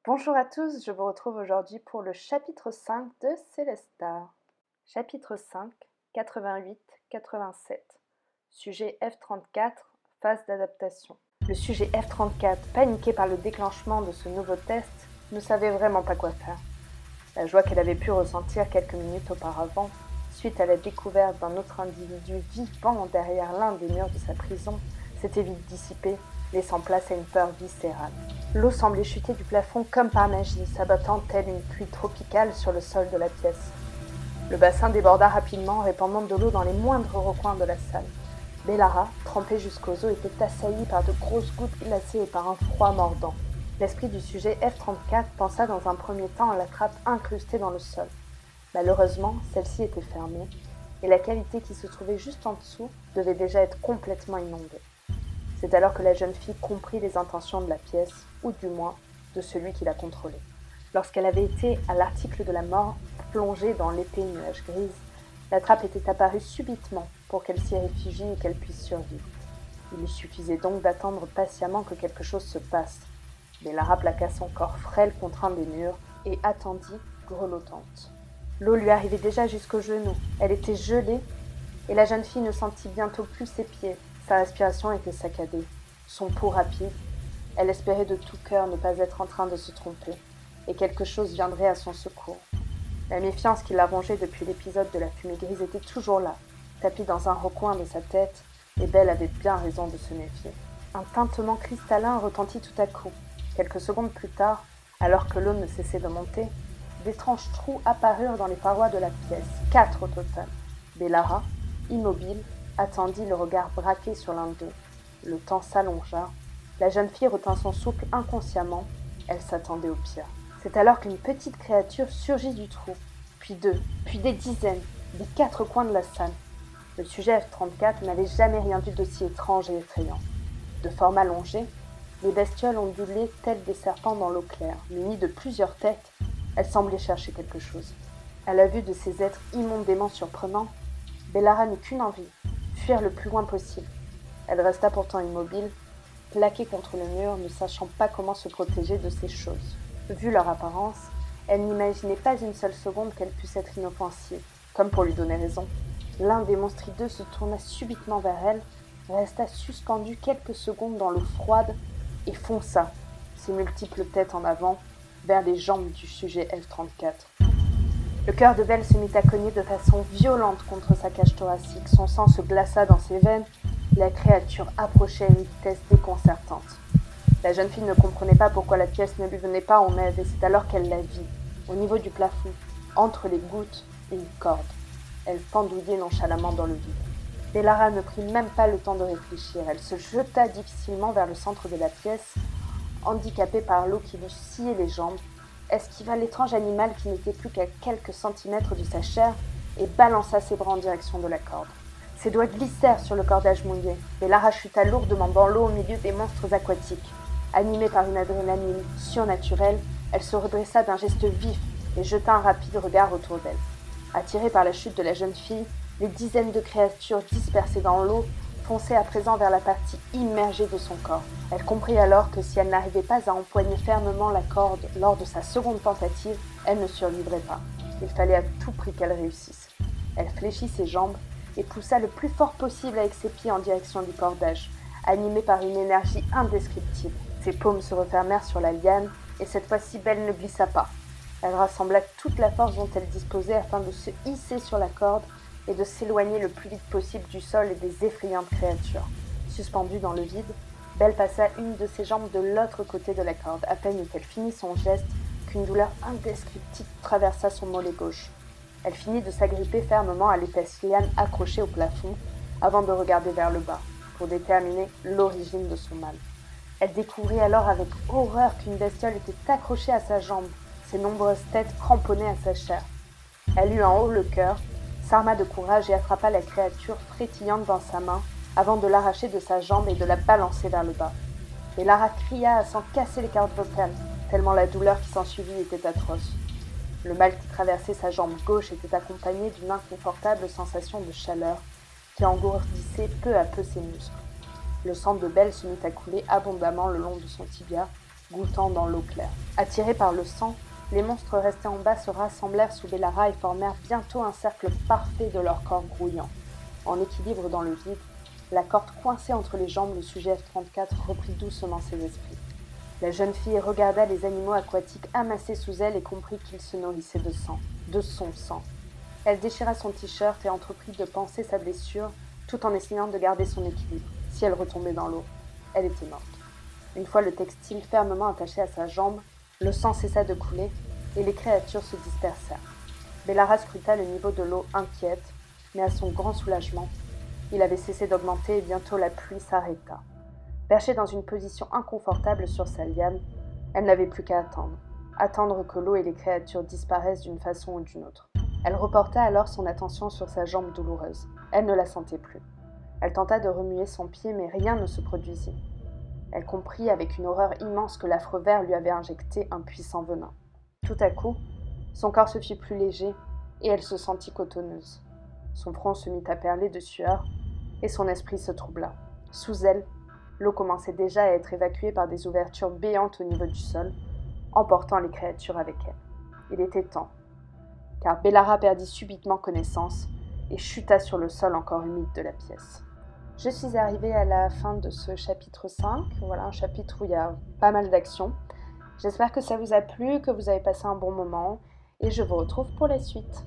Bonjour à tous, je vous retrouve aujourd'hui pour le chapitre 5 de Célestar. Chapitre 5, 88-87. Sujet F34, phase d'adaptation. Le sujet F34, paniqué par le déclenchement de ce nouveau test, ne savait vraiment pas quoi faire. La joie qu'elle avait pu ressentir quelques minutes auparavant, suite à la découverte d'un autre individu vivant derrière l'un des murs de sa prison, s'était vite dissipée, laissant place à une peur viscérale. L'eau semblait chuter du plafond comme par magie, s'abattant telle une pluie tropicale sur le sol de la pièce. Le bassin déborda rapidement, répandant de l'eau dans les moindres recoins de la salle. Bellara, trempée jusqu'aux os, était assaillie par de grosses gouttes glacées et par un froid mordant. L'esprit du sujet F34 pensa dans un premier temps à la trappe incrustée dans le sol. Malheureusement, celle-ci était fermée, et la cavité qui se trouvait juste en dessous devait déjà être complètement inondée. C'est alors que la jeune fille comprit les intentions de la pièce, ou du moins de celui qui la contrôlait. Lorsqu'elle avait été, à l'article de la mort, plongée dans l'épais nuage grise, la trappe était apparue subitement pour qu'elle s'y réfugie et qu'elle puisse survivre. Il lui suffisait donc d'attendre patiemment que quelque chose se passe. Bellara plaqua son corps frêle contre un des murs et attendit, grelottante. L'eau lui arrivait déjà jusqu'aux genoux. Elle était gelée et la jeune fille ne sentit bientôt plus ses pieds. Sa respiration était saccadée, son pouls rapide. Elle espérait de tout cœur ne pas être en train de se tromper, et quelque chose viendrait à son secours. La méfiance qui la rongeait depuis l'épisode de la fumée grise était toujours là, tapie dans un recoin de sa tête, et Belle avait bien raison de se méfier. Un tintement cristallin retentit tout à coup. Quelques secondes plus tard, alors que l'eau ne cessait de monter, d'étranges trous apparurent dans les parois de la pièce, 4 au total. Bellara, immobile, attendit le regard braqué sur l'un d'eux. Le temps s'allongea. La jeune fille retint son souffle inconsciemment. Elle s'attendait au pire. C'est alors qu'une petite créature surgit du trou, puis deux, puis des dizaines, des 4 coins de la salle. Le sujet F34 n'avait jamais rien vu d'aussi étrange et effrayant. De forme allongée, les bestioles ondulaient telles des serpents dans l'eau claire. Munies de plusieurs têtes, elles semblaient chercher quelque chose. À la vue de ces êtres immondément surprenants, Bellara n'eut qu'une envie, fuir le plus loin possible. Elle resta pourtant immobile, plaquée contre le mur, ne sachant pas comment se protéger de ces choses. Vu leur apparence, elle n'imaginait pas une seule seconde qu'elles puissent être inoffensives. Comme pour lui donner raison, l'un des monstres hideux se tourna subitement vers elle, resta suspendu quelques secondes dans l'eau froide et fonça, ses multiples têtes en avant, vers les jambes du sujet F34. Le cœur de Belle se mit à cogner de façon violente contre sa cage thoracique. Son sang se glaça dans ses veines. La créature approchait à une vitesse déconcertante. La jeune fille ne comprenait pas pourquoi la pièce ne lui venait pas en aide, et c'est alors qu'elle la vit, au niveau du plafond, entre les gouttes, une corde. Elle pendouillait nonchalamment dans le vide. Bellara ne prit même pas le temps de réfléchir. Elle se jeta difficilement vers le centre de la pièce, handicapée par l'eau qui lui sciait les jambes, esquiva l'étrange animal qui n'était plus qu'à quelques centimètres de sa chair et balança ses bras en direction de la corde. Ses doigts glissèrent sur le cordage mouillé, et Lara chuta lourdement dans l'eau au milieu des monstres aquatiques. Animée par une adrénaline surnaturelle, elle se redressa d'un geste vif et jeta un rapide regard autour d'elle. Attirée par la chute de la jeune fille, les dizaines de créatures dispersées dans l'eau fonçaient à présent vers la partie immergée de son corps. Elle comprit alors que si elle n'arrivait pas à empoigner fermement la corde lors de sa seconde tentative, elle ne survivrait pas. Il fallait à tout prix qu'elle réussisse. Elle fléchit ses jambes et poussa le plus fort possible avec ses pieds en direction du cordage, animée par une énergie indescriptible. Ses paumes se refermèrent sur la liane, et cette fois-ci Belle ne glissa pas. Elle rassembla toute la force dont elle disposait afin de se hisser sur la corde et de s'éloigner le plus vite possible du sol et des effrayantes créatures. Suspendue dans le vide, Belle passa une de ses jambes de l'autre côté de la corde. À peine eut-elle fini son geste qu'une douleur indescriptible traversa son mollet gauche. Elle finit de s'agripper fermement à l'épaisse liane accrochée au plafond avant de regarder vers le bas pour déterminer l'origine de son mal. Elle découvrit alors avec horreur qu'une bestiole était accrochée à sa jambe, ses nombreuses têtes cramponnées à sa chair. Elle eut en haut le cœur, s'arma de courage et attrapa la créature frétillante dans sa main avant de l'arracher de sa jambe et de la balancer vers le bas. Et Lara cria à s'en casser les cordes vocales, tellement la douleur qui s'ensuivit était atroce. Le mal qui traversait sa jambe gauche était accompagné d'une inconfortable sensation de chaleur qui engourdissait peu à peu ses muscles. Le sang de Belle se mit à couler abondamment le long de son tibia, goûtant dans l'eau claire. Attirés par le sang, les monstres restés en bas se rassemblèrent sous Bellara et formèrent bientôt un cercle parfait de leurs corps grouillants. En équilibre dans le vide, la corde coincée entre les jambes, le sujet F-34 reprit doucement ses esprits. La jeune fille regarda les animaux aquatiques amassés sous elle et comprit qu'ils se nourrissaient de sang, de son sang. Elle déchira son t-shirt et entreprit de panser sa blessure, tout en essayant de garder son équilibre. Si elle retombait dans l'eau, elle était morte. Une fois le textile fermement attaché à sa jambe, le sang cessa de couler et les créatures se dispersèrent. Bellara scruta le niveau de l'eau inquiète, mais à son grand soulagement, il avait cessé d'augmenter et bientôt la pluie s'arrêta. Perchée dans une position inconfortable sur sa liane, elle n'avait plus qu'à attendre. Attendre que l'eau et les créatures disparaissent d'une façon ou d'une autre. Elle reporta alors son attention sur sa jambe douloureuse. Elle ne la sentait plus. Elle tenta de remuer son pied, mais rien ne se produisit. Elle comprit avec une horreur immense que l'affreux ver lui avait injecté un puissant venin. Tout à coup, son corps se fit plus léger et elle se sentit cotonneuse. Son front se mit à perler de sueur et son esprit se troubla. Sous elle, l'eau commençait déjà à être évacuée par des ouvertures béantes au niveau du sol, emportant les créatures avec elle. Il était temps, car Bellara perdit subitement connaissance et chuta sur le sol encore humide de la pièce. Je suis arrivée à la fin de ce chapitre 5, voilà un chapitre où il y a pas mal d'action. J'espère que ça vous a plu, que vous avez passé un bon moment, et je vous retrouve pour la suite.